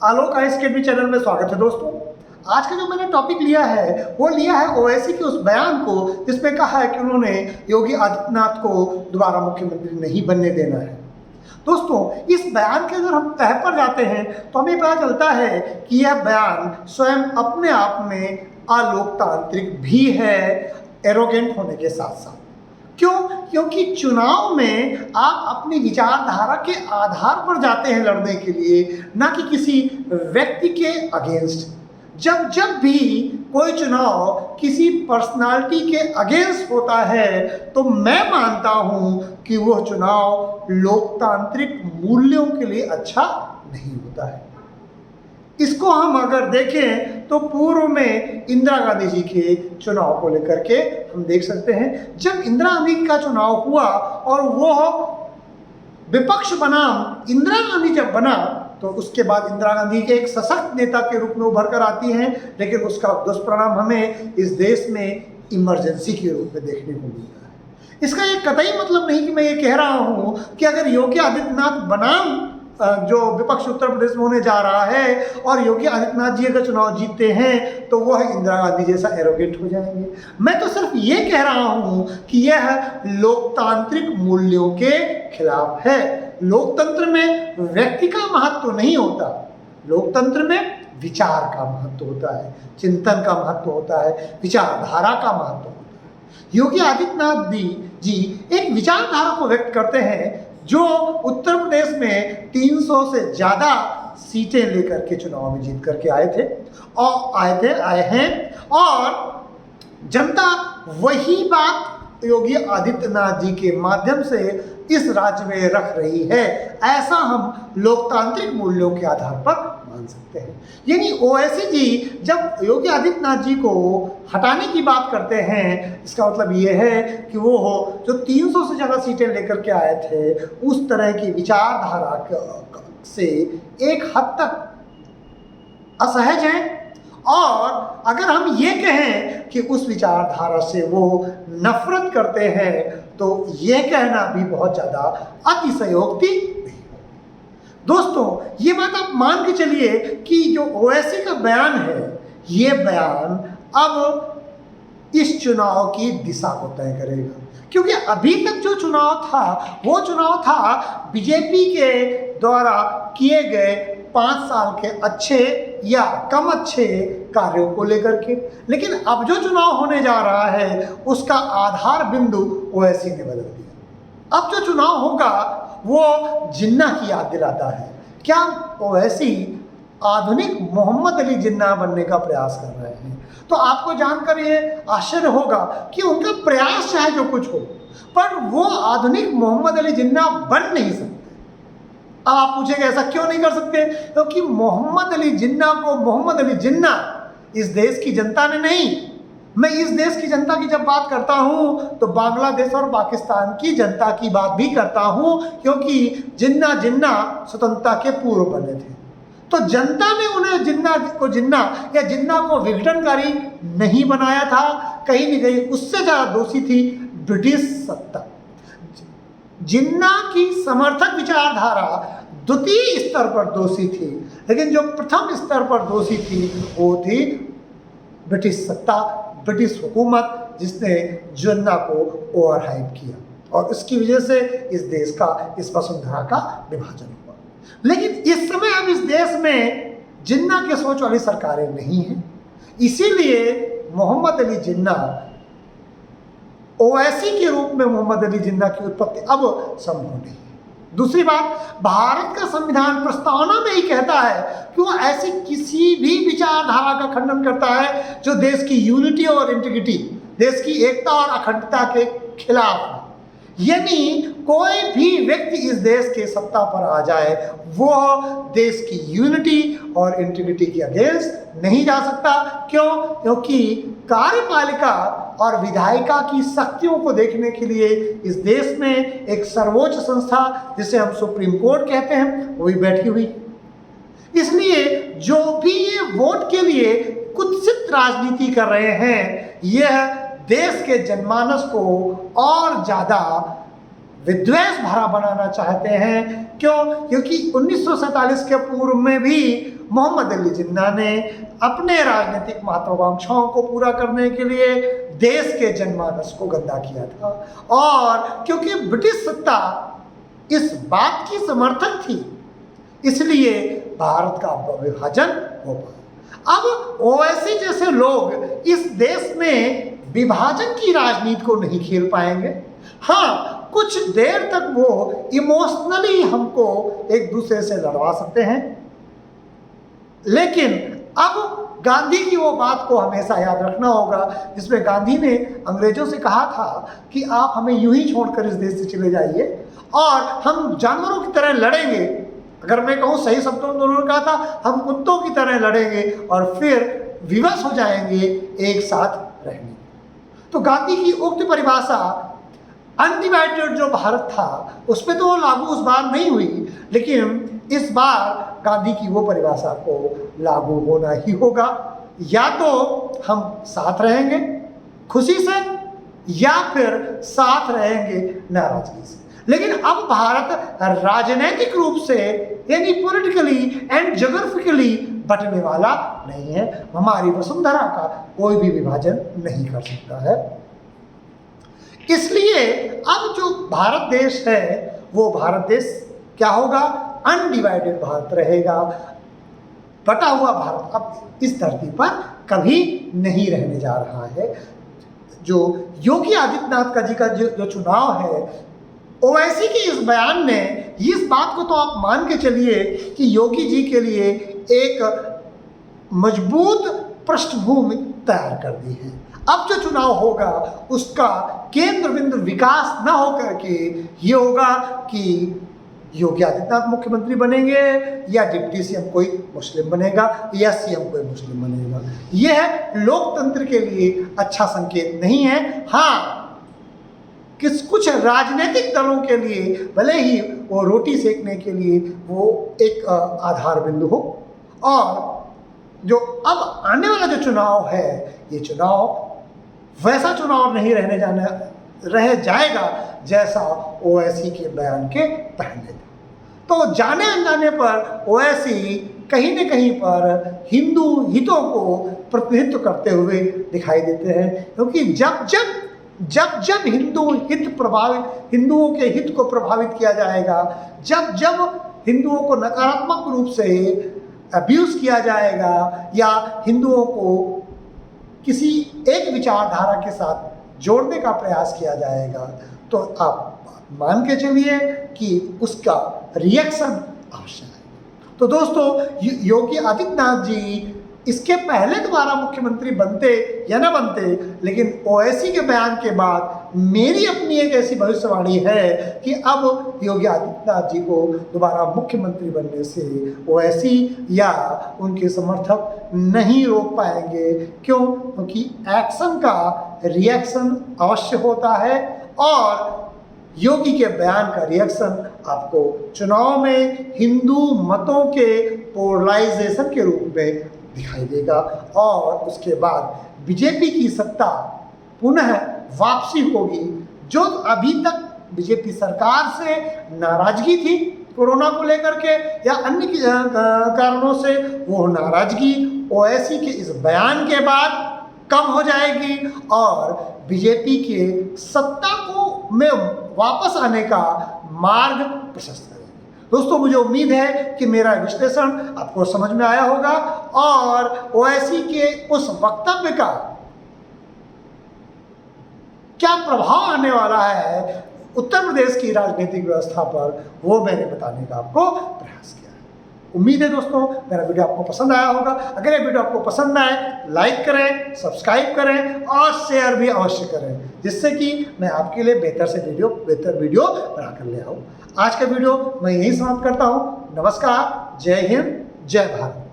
आलोक ice academy channel में स्वागत है दोस्तों। आज का जो मैंने टॉपिक लिया है वो लिया है ओवैसी के उस बयान को जिसमें कहा है कि उन्होंने योगी आदित्यनाथ को दोबारा मुख्यमंत्री नहीं बनने देना है। दोस्तों, इस बयान के अगर हम तह पर जाते हैं तो हमें पता चलता है कि यह बयान स्वयं अपने आप में अलोकतांत्रिक भी है, एरोगेंट होने के साथ साथ। क्यों? क्योंकि चुनाव में आप अपनी विचारधारा के आधार पर जाते हैं लड़ने के लिए, ना कि किसी व्यक्ति के अगेंस्ट। जब भी कोई चुनाव किसी पर्सनालिटी के अगेंस्ट होता है तो मैं मानता हूं कि वह चुनाव लोकतांत्रिक मूल्यों के लिए अच्छा नहीं होता है। इसको हम अगर देखें तो पूर्व में इंदिरा गांधी जी के चुनाव को लेकर के हम देख सकते हैं। जब इंदिरा गांधी का चुनाव हुआ और वो विपक्ष बनाम इंदिरा गांधी जब बना तो उसके बाद इंदिरा गांधी के एक सशक्त नेता के रूप में उभर कर आती हैं, लेकिन उसका दुष्परिणाम हमें इस देश में इमरजेंसी के रूप में देखने को मिलता है। इसका ये कतई मतलब नहीं कि मैं ये कह रहा हूँ कि अगर योगी आदित्यनाथ बनाम जो विपक्ष उत्तर प्रदेश में होने जा रहा है और योगी आदित्यनाथ जी अगर चुनाव जीतते हैं तो वह इंदिरा गांधी जैसा एरोगेंट हो जाएंगे। मैं तो सिर्फ ये कह रहा हूं कि यह लोकतांत्रिक मूल्यों के खिलाफ है। लोकतंत्र में व्यक्ति का महत्व नहीं होता, लोकतंत्र में विचार का महत्व होता है, चिंतन का महत्व होता है, विचारधारा का महत्व होता है। योगी आदित्यनाथ जी एक विचारधारा को व्यक्त करते हैं जो उत्तर प्रदेश में 300 से ज़्यादा सीटें लेकर के चुनाव में जीत करके आए हैं और जनता वही बात योगी आदित्यनाथ जी के माध्यम से इस राज्य में रख रही है। ऐसा हम लोकतांत्रिक मूल्यों के आधार पर मान सकते हैं। यानी ओवैसी जी जब योगी आदित्यनाथ जी को हटाने की बात करते हैं, इसका मतलब ये है कि वो जो 300 से ज़्यादा सीटें लेकर के आए थे उस तरह की विचारधारा से एक हद तक असहज हैं। और अगर हम ये कहें कि उस विचारधारा से वो नफरत करते हैं तो ये कहना भी बहुत ज़्यादा अतिशयोक्ति नहीं है। दोस्तों, ये बात आप मान के चलिए कि जो ओवैसी का बयान है, ये बयान अब इस चुनाव की दिशा को तय करेगा। क्योंकि अभी तक जो चुनाव था वो चुनाव था बीजेपी के द्वारा किए गए 5 साल के अच्छे या कम अच्छे कार्यों को लेकर के, लेकिन अब जो चुनाव होने जा रहा है उसका आधार बिंदु ओवैसी ने बदल दिया। अब जो चुनाव होगा वो जिन्ना की याद दिलाता है। क्या ओवैसी आधुनिक मोहम्मद अली जिन्ना बनने का प्रयास कर रहे हैं? तो आपको जानकर ये आश्चर्य होगा कि उनका प्रयास चाहे जो कुछ हो पर वो आधुनिक मोहम्मद अली जिन्ना बन नहीं सकते। अब आप पूछेंगे ऐसा क्यों नहीं कर सकते? क्योंकि मोहम्मद अली जिन्ना को मोहम्मद अली जिन्ना इस देश की जनता ने नहीं, मैं इस देश की जनता की जब बात करता हूं तो बांग्लादेश और पाकिस्तान की जनता की बात भी करता हूं, क्योंकि जिन्ना स्वतंत्रता के पूर्व बने थे। तो जनता ने उन्हें जिन्ना को विघटनकारी नहीं बनाया था। कहीं न कहीं उससे ज़्यादा दोषी थी ब्रिटिश सत्ता। जिन्ना की समर्थक विचारधारा द्वितीय स्तर पर दोषी थी, लेकिन जो प्रथम स्तर पर दोषी थी वो थी ब्रिटिश सत्ता, ब्रिटिश हुकूमत, जिसने जिन्ना को ओवरहाइप किया और इसकी वजह से इस देश का, इस वसुंधरा का विभाजन हुआ। लेकिन इस समय अब इस देश में जिन्ना के सोच वाली सरकारें नहीं हैं, इसीलिए मोहम्मद अली जिन्ना, ओवैसी के रूप में मोहम्मद अली जिन्ना की उत्पत्ति अब संभव नहीं है। दूसरी बात, भारत का संविधान प्रस्तावना में ही कहता है कि वो ऐसी किसी भी विचारधारा का खंडन करता है जो देश की यूनिटी और इंटीग्रिटी, देश की एकता और अखंडता के खिलाफ है। यानी कोई भी व्यक्ति इस देश के सत्ता पर आ जाए वो देश की यूनिटी और इंटीग्रिटी के अगेंस्ट नहीं जा सकता। क्यों? क्योंकि कार्यपालिका और विधायिका की शक्तियों को देखने के लिए इस देश में एक सर्वोच्च संस्था, जिसे हम सुप्रीम कोर्ट कहते हैं, वो भी बैठी हुई। इसलिए जो भी ये वोट के लिए कुत्सित राजनीति कर रहे हैं, यह देश के जनमानस को और ज़्यादा विद्वेष भरा बनाना चाहते हैं। क्यों? क्योंकि 1947 के पूर्व में भी मोहम्मद अली जिन्ना ने अपने राजनीतिक महत्वाकांक्षाओं को पूरा करने के लिए देश के जनमानस को गंदा किया था, और क्योंकि ब्रिटिश सत्ता इस बात की समर्थक थी, इसलिए भारत का विभाजन हो पाया। अब ओवैसी जैसे लोग इस देश में विभाजन की राजनीति को नहीं खेल पाएंगे। हाँ, कुछ देर तक वो इमोशनली हमको एक दूसरे से लड़वा सकते हैं, लेकिन अब गांधी की वो बात को हमेशा याद रखना होगा जिसमें गांधी ने अंग्रेजों से कहा था कि आप हमें यूं ही छोड़कर इस देश से चले जाइए और हम जानवरों की तरह लड़ेंगे। अगर मैं कहूँ सही शब्दों में उन्होंने कहा था, हम कुत्तों की तरह लड़ेंगे और फिर विवश हो जाएंगे एक साथ रहने। तो गांधी की उक्त परिभाषा अनडिवाइडेड जो भारत था उस पर तो लागू उस बार नहीं हुई, लेकिन इस बार गांधी की वो परिभाषा को लागू होना ही होगा। या तो हम साथ रहेंगे खुशी से या फिर साथ रहेंगे नाराजगी से। लेकिन अब भारत राजनीतिक रूप से यानी पॉलिटिकली एंड ज्योग्राफिकली बटने वाला नहीं है। हमारी वसुंधरा का कोई भी विभाजन नहीं कर सकता है। इसलिए अब जो भारत देश है वो भारत देश क्या होगा? अनडिवाइडेड भारत रहेगा। बटा हुआ भारत अब इस धरती पर कभी नहीं रहने जा रहा है। जो योगी आदित्यनाथ का जी का जो चुनाव है, ओवैसी के इस बयान ने इस बात को तो आप मान के चलिए कि योगी जी के लिए एक मजबूत पृष्ठभूमि तैयार कर दी है। अब जो चुनाव होगा उसका केंद्र बिंदु विकास न होकर के ये होगा कि योगी आदित्यनाथ मुख्यमंत्री बनेंगे या डिप्टी सीएम कोई मुस्लिम बनेगा या सीएम कोई मुस्लिम बनेगा। यह लोकतंत्र के लिए अच्छा संकेत नहीं है। हाँ, कुछ राजनीतिक दलों के लिए भले ही वो रोटी सेकने के लिए वो एक आधार बिंदु हो, और जो अब आने वाला जो चुनाव है ये चुनाव वैसा चुनाव नहीं रह जाएगा जैसा ओवैसी के बयान के पहले था। तो जाने अनजाने पर ओवैसी कहीं न कहीं पर हिंदू हितों को प्रतिनिधित्व करते हुए दिखाई देते हैं, क्योंकि जब हिंदुओं के हित को प्रभावित किया जाएगा, जब हिंदुओं को नकारात्मक रूप से अब्यूज किया जाएगा या हिंदुओं को किसी एक विचारधारा के साथ जोड़ने का प्रयास किया जाएगा, तो आप मान के चलिए कि उसका रिएक्शन अवश्य है। तो दोस्तों, योगी आदित्यनाथ जी इसके पहले दोबारा मुख्यमंत्री बनते या न बनते, लेकिन ओवैसी के बयान के बाद मेरी अपनी एक ऐसी भविष्यवाणी है कि अब योगी आदित्यनाथ जी को दोबारा मुख्यमंत्री बनने से ओवैसी या उनके समर्थक नहीं रोक पाएंगे। क्यों? क्योंकि एक्शन का रिएक्शन अवश्य होता है, और योगी के बयान का रिएक्शन आपको चुनाव में हिंदू मतों के पोलराइजेशन के रूप में दिखाई देगा, और उसके बाद बीजेपी की सत्ता पुनः वापसी होगी। जो अभी तक बीजेपी सरकार से नाराजगी थी कोरोना को लेकर के या अन्य कारणों से, वो नाराजगी ओवैसी के इस बयान के बाद कम हो जाएगी और बीजेपी के सत्ता को में वापस आने का मार्ग प्रशस्त करेगी। दोस्तों, मुझे उम्मीद है कि मेरा विश्लेषण आपको समझ में आया होगा, और ओवैसी के उस वक्तव्य का क्या प्रभाव आने वाला है उत्तर प्रदेश की राजनीतिक व्यवस्था पर, वो मैंने बताने का आपको प्रयास किया है। उम्मीद है दोस्तों मेरा वीडियो आपको पसंद आया होगा। अगर ये वीडियो आपको पसंद आए, लाइक करें, सब्सक्राइब करें और शेयर भी अवश्य करें, जिससे कि मैं आपके लिए बेहतर वीडियो बना कर ले आऊँ। आज का वीडियो मैं यही समाप्त करता हूँ। नमस्कार, जय हिंद, जय भारत।